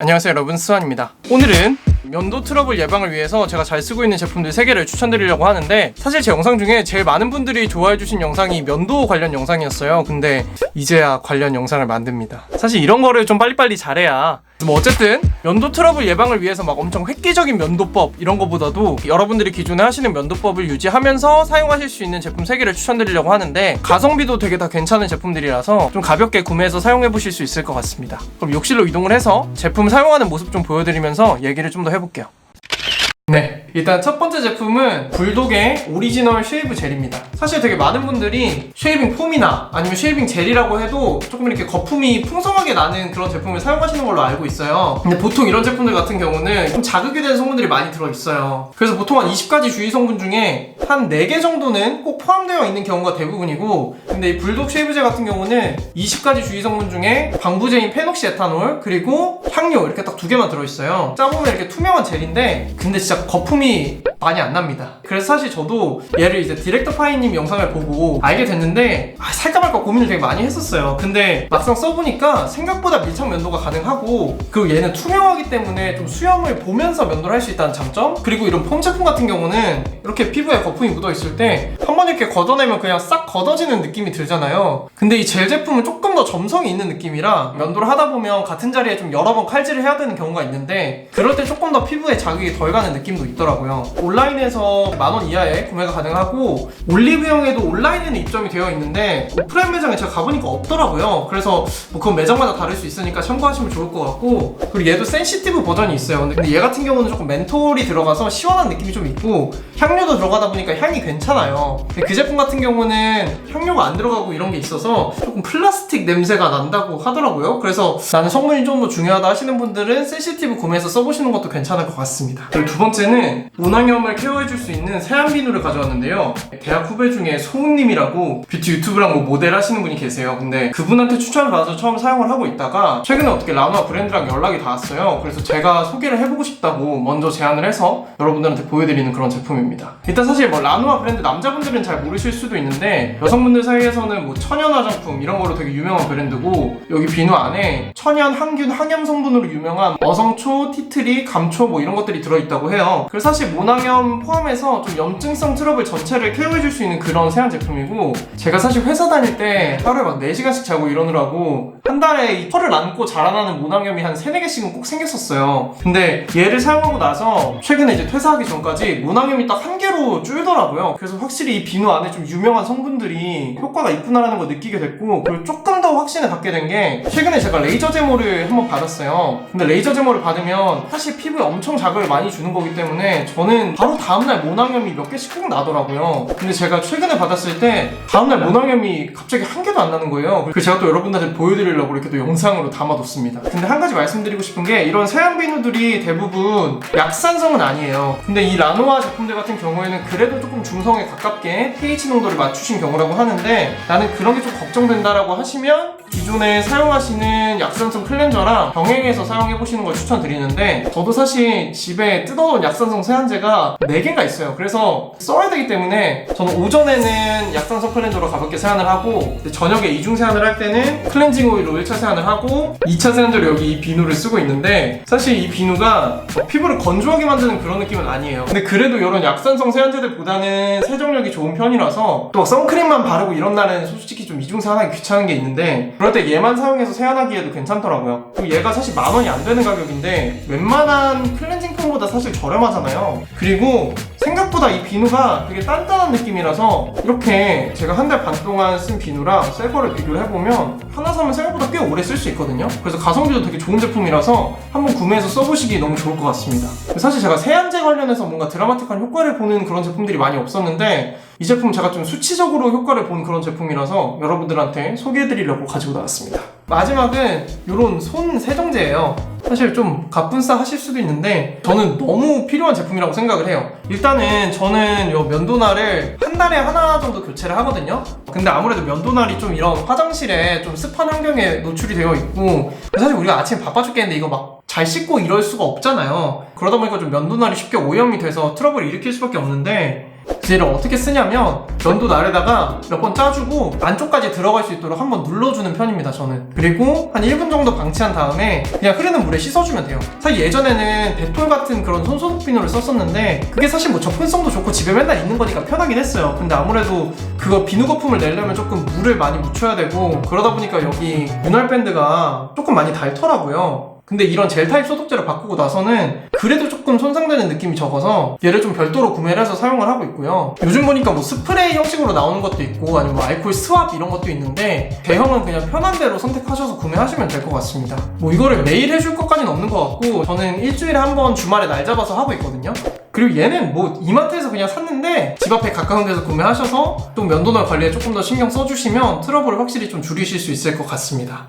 안녕하세요 여러분, 스완입니다. 오늘은 면도 트러블 예방을 위해서 제가 잘 쓰고 있는 제품들 3개를 추천드리려고 하는데, 사실 제 영상 중에 제일 많은 분들이 좋아해주신 영상이 면도 관련 영상이었어요. 근데 이제야 관련 영상을 만듭니다. 사실 이런 거를 좀 빨리빨리 잘해야 어쨌든 면도 트러블 예방을 위해서 막 엄청 획기적인 면도법 이런 거보다도 여러분들이 기존에 하시는 면도법을 유지하면서 사용하실 수 있는 제품 3개를 추천드리려고 하는데, 가성비도 되게 다 괜찮은 제품들이라서 좀 가볍게 구매해서 사용해보실 수 있을 것 같습니다. 그럼 욕실로 이동을 해서 제품 사용하는 모습 좀 보여드리면서 얘기를 좀 더 해볼게요. 네, 일단 첫 번째 제품은 불독의 오리지널 쉐이브 젤입니다. 사실 되게 많은 분들이 쉐이빙 폼이나 아니면 쉐이빙 젤이라고 해도 조금 이렇게 거품이 풍성하게 나는 그런 제품을 사용하시는 걸로 알고 있어요. 근데 보통 이런 제품들 같은 경우는 좀 자극이 되는 성분들이 많이 들어있어요. 그래서 보통 한 20가지 주의 성분 중에 한 4개 정도는 꼭 포함되어 있는 경우가 대부분이고, 근데 이 불독 쉐이브 젤 같은 경우는 20가지 주의 성분 중에 방부제인 페녹시 에탄올 그리고 향료 이렇게 딱 2개만 들어있어요. 짜보면 이렇게 투명한 젤인데 근데 진짜 거품이 많이 안 납니다. 그래서 사실 저도 얘를 이제 디렉터 파이님 영상을 보고 알게 됐는데 살까 말까 고민을 되게 많이 했었어요. 근데 막상 써보니까 생각보다 밀착 면도가 가능하고, 그리고 얘는 투명하기 때문에 좀 수염을 보면서 면도를 할 수 있다는 장점, 그리고 이런 폼 제품 같은 경우는 이렇게 피부에 거품이 묻어있을 때 한 번 이렇게 걷어내면 그냥 싹 걷어지는 느낌이 들잖아요. 근데 이 젤 제품은 조금 더 점성이 있는 느낌이라 면도를 하다 보면 같은 자리에 좀 여러 번 칼질을 해야 되는 경우가 있는데, 그럴 때 조금 더 피부에 자극이 덜 가는 느낌도 있더라고요. 온라인에서 10,000원 이하에 구매가 가능하고, 올리브영에도 온라인에는 입점이 되어 있는데 오프라인 매장에 제가 가보니까 없더라고요. 그래서 뭐 그건 매장마다 다를 수 있으니까 참고하시면 좋을 것 같고, 그리고 얘도 센시티브 버전이 있어요. 근데 얘 같은 경우는 조금 멘톨이 들어가서 시원한 느낌이 좀 있고 향료도 들어가다 보니까 향이 괜찮아요. 근데 그 제품 같은 경우는 향료가 안 들어가고 이런 게 있어서 조금 플라스틱 냄새가 난다고 하더라고요. 그래서 나는 성분이 좀 더 중요하다 하시는 분들은 센시티브 구매해서 써보시는 것도 괜찮을 것 같습니다. 그리고 두 번째는 모낭염을 케어해줄 수 있는 세안 비누를 가져왔는데요. 대학 후배 중에 소은님이라고 뷰티 유튜브랑 뭐 모델 하시는 분이 계세요. 근데 그분한테 추천을 받아서 처음 사용을 하고 있다가 최근에 어떻게 라누아 브랜드랑 연락이 닿았어요. 그래서 제가 소개를 해보고 싶다고 먼저 제안을 해서 여러분들한테 보여드리는 그런 제품입니다. 일단 사실 뭐 라누아 브랜드 남자분들은 잘 모르실 수도 있는데 여성분들 사이에서는 뭐 천연 화장품 이런 걸로 되게 유명한 브랜드고, 여기 비누 안에 천연 항균 항염 성분으로 유명한 어성초, 티트리, 감초 뭐 이런 것들이 들어있다고 해요. 그래서 사실 모낭염 포함해서 좀 염증성 트러블 전체를 케어해줄 수 있는 그런 세안 제품이고, 제가 사실 회사 다닐 때 하루에 막 4시간씩 자고 이러느라고 한 달에 이 털을 안고 자라나는 모낭염이 한 3-4개씩은 꼭 생겼었어요. 근데 얘를 사용하고 나서 최근에 이제 퇴사하기 전까지 모낭염이 딱 1개로 줄더라고요. 그래서 확실히 이 비누 안에 좀 유명한 성분들이 효과가 있구나라는 걸 느끼게 됐고, 그리고 조금 더 확신을 갖게 된 게 최근에 제가 레이저 제모를 한번 받았어요. 근데 레이저 제모를 받으면 사실 피부에 엄청 자극을 많이 주는 거기 때문에 저는 바로 다음날 모낭염이 몇 개씩 꼭 나더라고요. 근데 제가 최근에 받았을 때 다음날 모낭염이 갑자기 1개도 안 나는 거예요. 그래서 제가 또 여러분들한테 보여드리려고 이렇게 또 영상으로 담아뒀습니다. 근데 한 가지 말씀드리고 싶은 게, 이런 세안 비누들이 대부분 약산성은 아니에요. 근데 이 라누아 제품들 같은 경우에는 그래도 조금 중성에 가깝게 pH 농도를 맞추신 경우라고 하는데, 나는 그런 게 좀 걱정된다라고 하시면 기존에 사용하시는 약산성 클렌저랑 병행해서 사용해보시는 걸 추천드리는데, 저도 사실 집에 뜯어놓은 약산성 세안제가 4개가 있어요. 그래서 써야 되기 때문에 저는 오전에는 약산성 클렌저로 가볍게 세안을 하고, 저녁에 이중 세안을 할 때는 클렌징 오일로 1차 세안을 하고 2차 세안제로 여기 이 비누를 쓰고 있는데, 사실 이 비누가 피부를 건조하게 만드는 그런 느낌은 아니에요. 근데 그래도 이런 약산성 세안제들보다는 세정력이 좋은 편이라서, 또 선크림만 바르고 이런 날은 솔직히 좀 이중 세안하기 귀찮은 게 있는데, 그럴 때 얘만 사용해서 세안하기에도 괜찮더라고요. 그리고 얘가 사실 10,000원이 안 되는 가격인데 웬만한 클렌징 폼보다 사실 저렴하잖아요. 그리고 생각보다 이 비누가 되게 단단한 느낌이라서, 이렇게 제가 한 달 반 동안 쓴 비누랑 새 거를 비교를 해보면 하나 사면 생각보다 꽤 오래 쓸 수 있거든요. 그래서 가성비도 되게 좋은 제품이라서 한번 구매해서 써보시기 너무 좋을 것 같습니다. 사실 제가 세안제 관련해서 뭔가 드라마틱한 효과를 보는 그런 제품들이 많이 없었는데, 이 제품 제가 좀 수치적으로 효과를 본 그런 제품이라서 여러분들한테 소개해드리려고 가지고 나왔습니다. 마지막은 이런 손 세정제예요. 사실 좀 갑분싸 하실 수도 있는데 저는 너무 필요한 제품이라고 생각을 해요. 일단은 저는 요 면도날을 한 달에 하나 정도 교체를 하거든요. 근데 아무래도 면도날이 좀 이런 화장실에 좀 습한 환경에 노출이 되어 있고, 사실 우리가 아침에 바빠 죽겠는데 이거 막 잘 씻고 이럴 수가 없잖아요. 그러다 보니까 좀 면도날이 쉽게 오염이 돼서 트러블을 일으킬 수밖에 없는데, 젤을 어떻게 쓰냐면 면도 날에다가 몇 번 짜주고 안쪽까지 들어갈 수 있도록 한번 눌러주는 편입니다, 저는. 그리고 한 1분 정도 방치한 다음에 그냥 흐르는 물에 씻어주면 돼요. 사실 예전에는 데톨 같은 그런 손소독 비누를 썼었는데 그게 사실 뭐 접근성도 좋고 집에 맨날 있는 거니까 편하긴 했어요. 근데 아무래도 그거 비누 거품을 내려면 조금 물을 많이 묻혀야 되고 그러다 보니까 여기 윤활 밴드가 조금 많이 닳더라고요. 근데 이런 젤 타입 소독제를 바꾸고 나서는 그래도 조금 손상되는 느낌이 적어서 얘를 좀 별도로 구매를 해서 사용을 하고 있고요. 요즘 보니까 뭐 스프레이 형식으로 나오는 것도 있고 아니면 뭐 알코올 스왑 이런 것도 있는데 대형은 그냥 편한 대로 선택하셔서 구매하시면 될 것 같습니다. 뭐 이거를 매일 해줄 것까지는 없는 것 같고 저는 일주일에 한 번 주말에 날 잡아서 하고 있거든요. 그리고 얘는 뭐 이마트에서 그냥 샀는데 집 앞에 가까운 데서 구매하셔서 좀 면도날 관리에 조금 더 신경 써주시면 트러블을 확실히 좀 줄이실 수 있을 것 같습니다.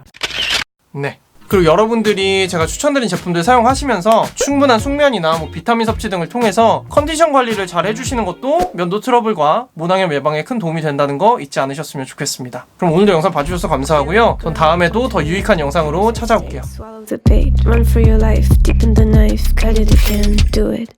네. 그리고 여러분들이 제가 추천드린 제품들 사용하시면서 충분한 숙면이나 뭐 비타민 섭취 등을 통해서 컨디션 관리를 잘 해주시는 것도 면도 트러블과 모낭염 예방에 큰 도움이 된다는 거 잊지 않으셨으면 좋겠습니다. 그럼 오늘도 영상 봐주셔서 감사하고요. 전 다음에도 더 유익한 영상으로 찾아올게요. Swallow the bait, run for your life, deep in the knife, cut it again, do it.